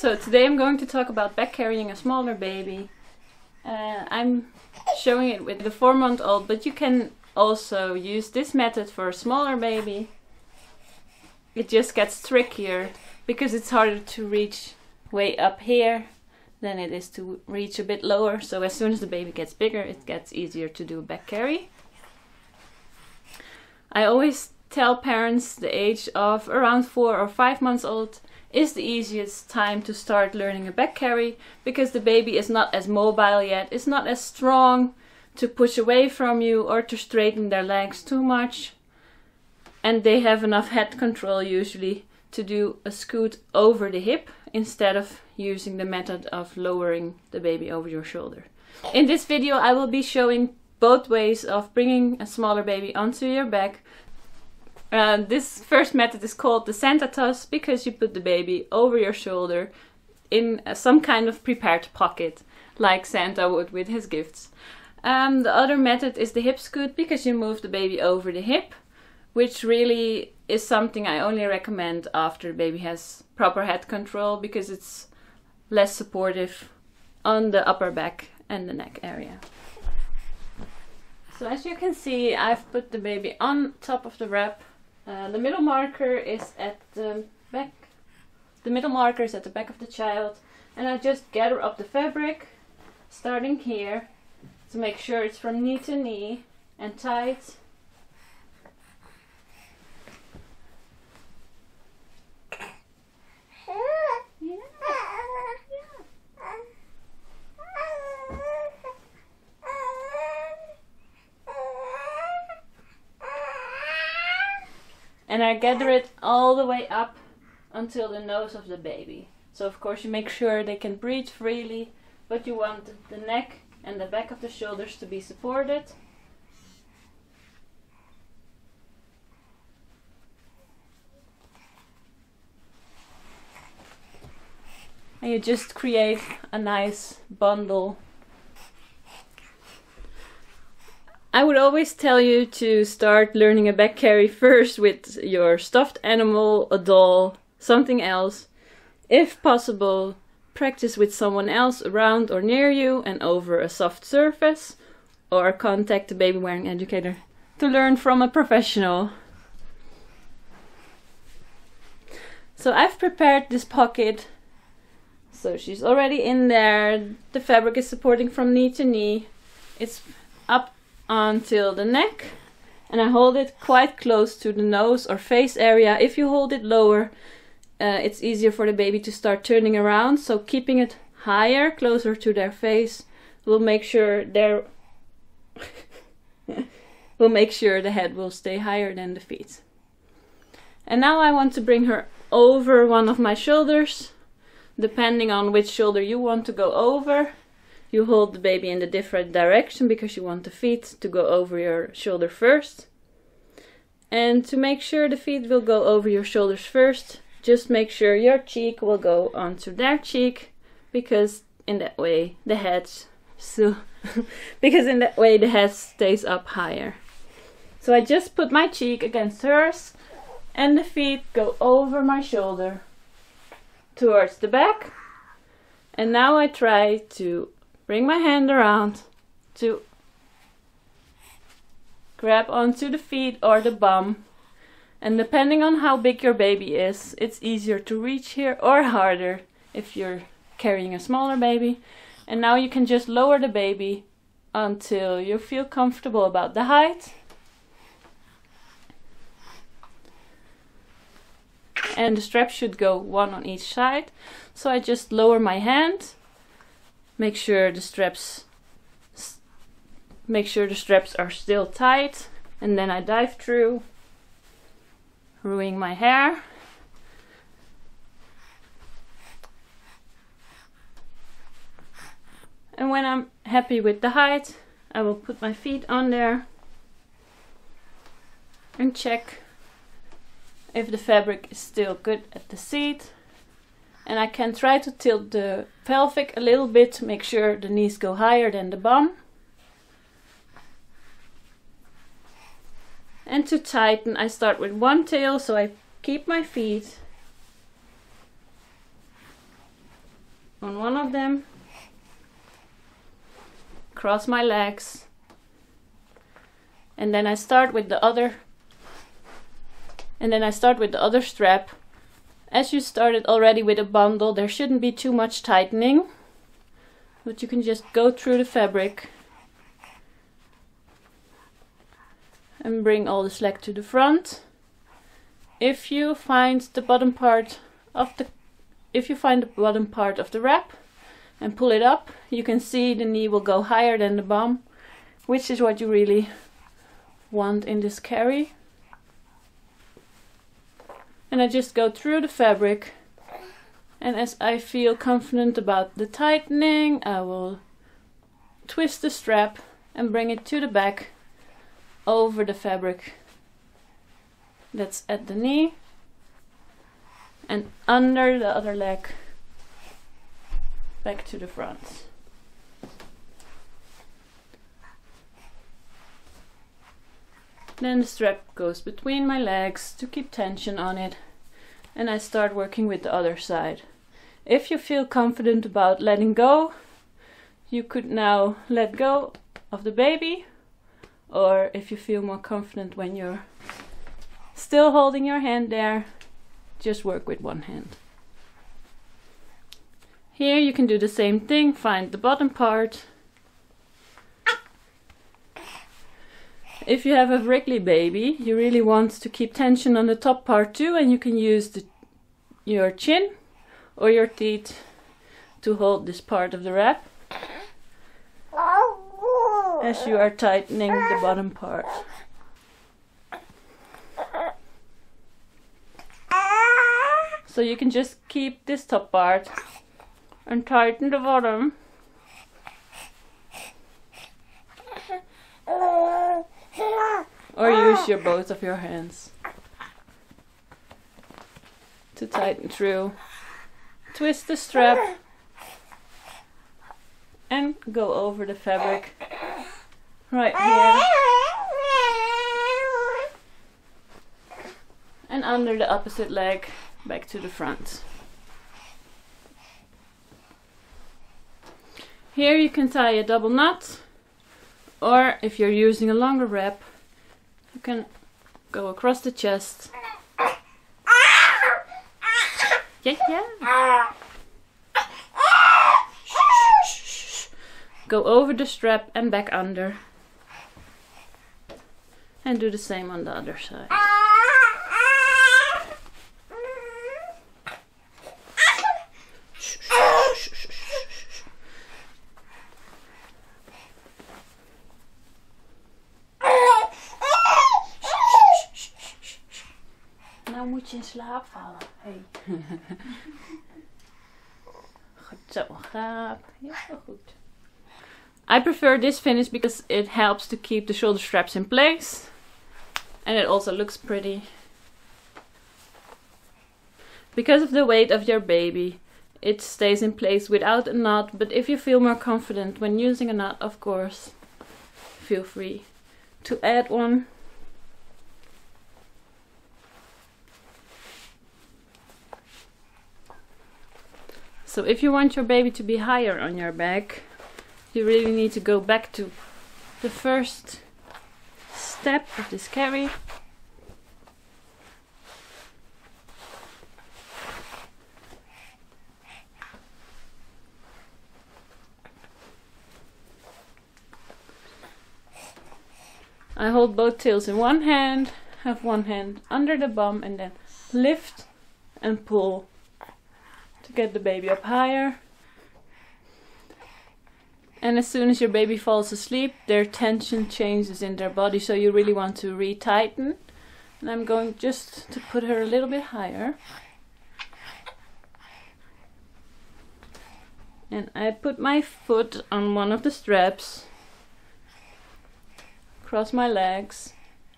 So today I'm going to talk about back carrying a smaller baby. I'm showing it with the 4-month-old, but you can also use this method for a smaller baby. It just gets trickier because it's harder to reach way up here than it is to reach a bit lower. So as soon as the baby gets bigger, it gets easier to do a back carry. I always tell parents the age of around 4 or 5 months old is the easiest time to start learning a back carry, because the baby is not as mobile yet, it's not as strong to push away from you or to straighten their legs too much, and they have enough head control usually to do a scoot over the hip instead of using the method of lowering the baby over your shoulder. In this video I will be showing both ways of bringing a smaller baby onto your back. This first method is called the santatoss because you put the baby over your shoulder in some kind of prepared pocket, like Santa would with his gifts. The other method is the hipscoot because you move the baby over the hip, which really is something I only recommend after the baby has proper head control because it's less supportive on the upper back and the neck area. So as you can see, I've put the baby on top of the wrap. The middle marker is at the back. The middle marker is at the back of the child, and I just gather up the fabric, starting here, to make sure it's from knee to knee and tight. And I gather it all the way up until the nose of the baby. So of course you make sure they can breathe freely, but you want the neck and the back of the shoulders to be supported. And you just create a nice bundle. I would always tell you to start learning a back carry first with your stuffed animal, a doll, something else. If possible, practice with someone else around or near you and over a soft surface, or contact a baby-wearing educator to learn from a professional. So I've prepared this pocket, so she's already in there. The fabric is supporting from knee to knee. It's up until the neck, and I hold it quite close to the nose or face area. If you hold it lower, it's easier for the baby to start turning around, so keeping it higher, closer to their face, will make sure the head will stay higher than the feet. And now I want to bring her over one of my shoulders. Depending on which shoulder you want to go over, you hold the baby in the different direction because you want the feet to go over your shoulder first. And to make sure the feet will go over your shoulders first, just make sure your cheek will go onto their cheek, because in that way the head stays up higher. So I just put my cheek against hers and the feet go over my shoulder towards the back. And now I try to bring my hand around to grab onto the feet or the bum. And depending on how big your baby is, it's easier to reach here or harder if you're carrying a smaller baby. And now you can just lower the baby until you feel comfortable about the height. And the strap should go one on each side. So I just lower my hand, make sure the straps are still tight, and then I dive through, ruining my hair. And when I'm happy with the height, I will put my feet on there and check if the fabric is still good at the seat. And I can try to tilt the pelvic a little bit to make sure the knees go higher than the bum. And to tighten, I start with one tail, so I keep my feet on one of them, cross my legs, and then I start with the other strap. As you started already with a bundle, there shouldn't be too much tightening, but you can just go through the fabric and bring all the slack to the front. If you find the bottom part of the wrap and pull it up, you can see the knee will go higher than the bum, which is what you really want in this carry. And I just go through the fabric, and as I feel confident about the tightening, I will twist the strap and bring it to the back over the fabric that's at the knee and under the other leg back to the front. Then the strap goes between my legs to keep tension on it, and I start working with the other side. If you feel confident about letting go, you could now let go of the baby, or if you feel more confident when you're still holding your hand there, just work with one hand. Here you can do the same thing, find the bottom part. If you have a wriggly baby, you really want to keep tension on the top part too, and you can use your chin or your teeth to hold this part of the wrap as you are tightening the bottom part. So you can just keep this top part and tighten the bottom. Or use both of your hands to tighten through. Twist the strap and go over the fabric right here and under the opposite leg back to the front. Here you can tie a double knot, or if you're using a longer wrap, you can go across the chest. Yeah. Go over the strap and back under. And do the same on the other side. Nou moet je in slaap vallen. Hey. Goed zo, gaap. Ja, goed. I prefer this finish because it helps to keep the shoulder straps in place. And it also looks pretty. Because of the weight of your baby, it stays in place without a knot. But if you feel more confident when using a knot, of course, feel free to add one. So if you want your baby to be higher on your back, you really need to go back to the first step of this carry. I hold both tails in one hand, have one hand under the bum, and then lift and pull to get the baby up higher. And as soon as your baby falls asleep, their tension changes in their body, so you really want to re-tighten. And I'm going just to put her a little bit higher. And I put my foot on one of the straps, cross my legs.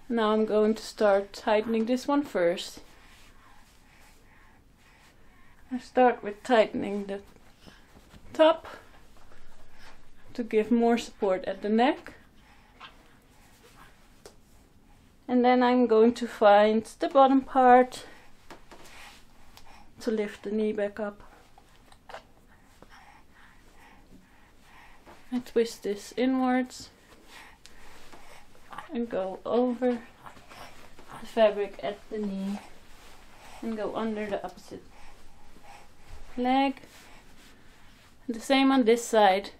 Now I'm going to start tightening this one first. I start with tightening the top to give more support at the neck. And then I'm going to find the bottom part to lift the knee back up. I twist this inwards and go over the fabric at the knee and go under the opposite leg. The same on this side.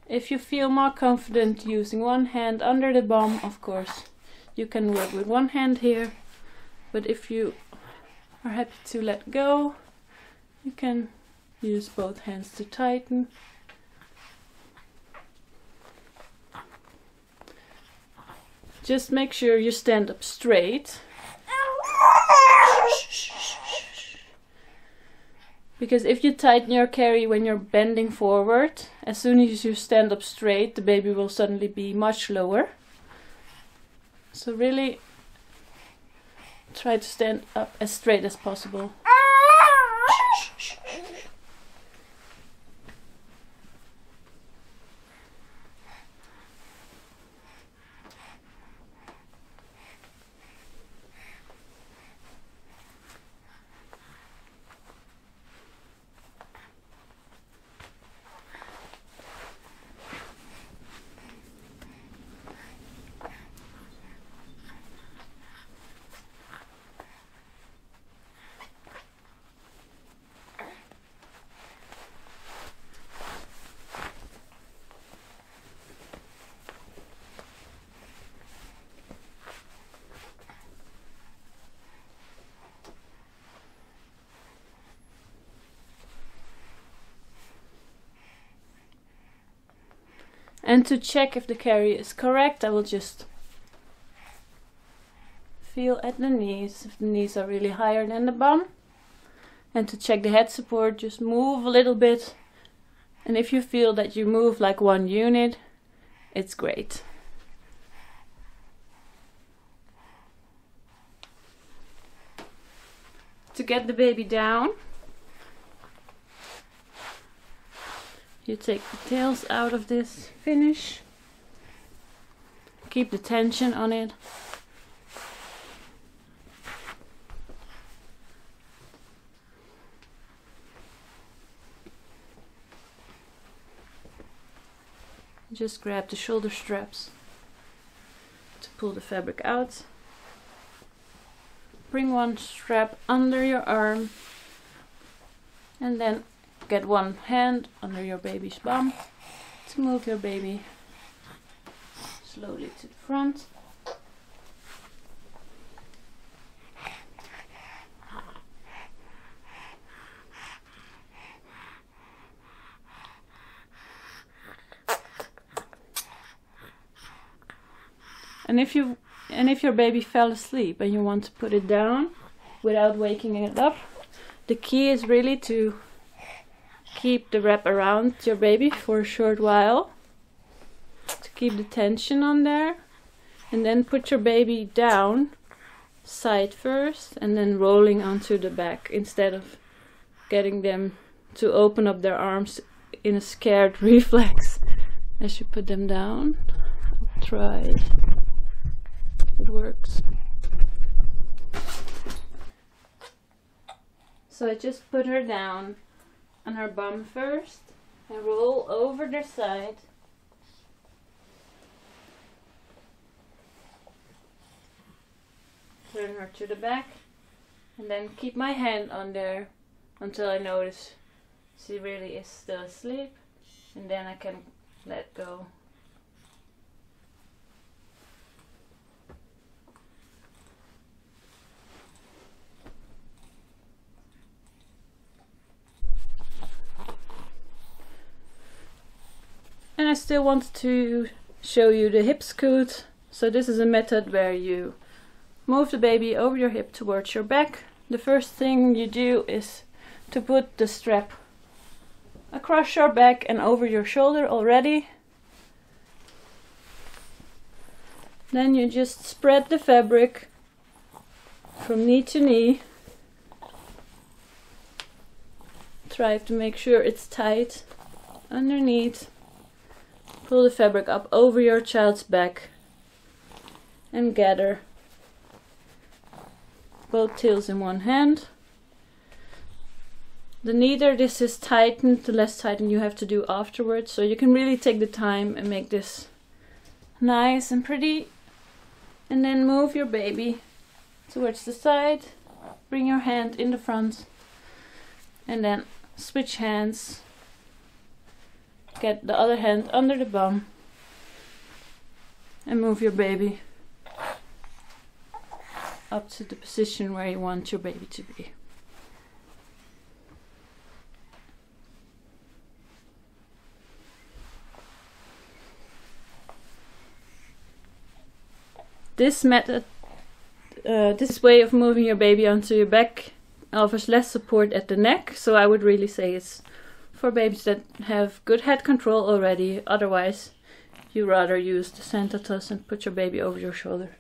If you feel more confident using one hand under the bum, of course, you can work with one hand here. But if you are happy to let go, you can use both hands to tighten. Just make sure you stand up straight. Because if you tighten your carry when you're bending forward, as soon as you stand up straight, the baby will suddenly be much lower. So really try to stand up as straight as possible. And to check if the carry is correct, I will just feel at the knees, if the knees are really higher than the bum. And to check the head support, just move a little bit. And if you feel that you move like one unit, it's great. To get the baby down, you take the tails out of this finish, keep the tension on it. Just grab the shoulder straps to pull the fabric out. Bring one strap under your arm and then get one hand under your baby's bum to move your baby slowly to the front. And if your baby fell asleep and you want to put it down without waking it up, the key is really to keep the wrap around your baby for a short while to keep the tension on there, and then put your baby down side first and then rolling onto the back instead of getting them to open up their arms in a scared reflex as you put them down. I'll try if it works. So I just put her down on her bum first and roll over the side. Turn her to the back and then keep my hand on there until I notice she really is still asleep, and then I can let go. And I still wanted to show you the hip scoot. So this is a method where you move the baby over your hip towards your back. The first thing you do is to put the strap across your back and over your shoulder already. Then you just spread the fabric from knee to knee. Try to make sure it's tight underneath. Pull the fabric up over your child's back and gather both tails in one hand. The neater this is tightened, the less tighten you have to do afterwards. So you can really take the time and make this nice and pretty. And then move your baby towards the side. Bring your hand in the front. And then switch hands. Get the other hand under the bum. And move your baby up to the position where you want your baby to be. This method, this way of moving your baby onto your back offers less support at the neck, so I would really say it's for babies that have good head control already. Otherwise, you rather use the santatoss and put your baby over your shoulder.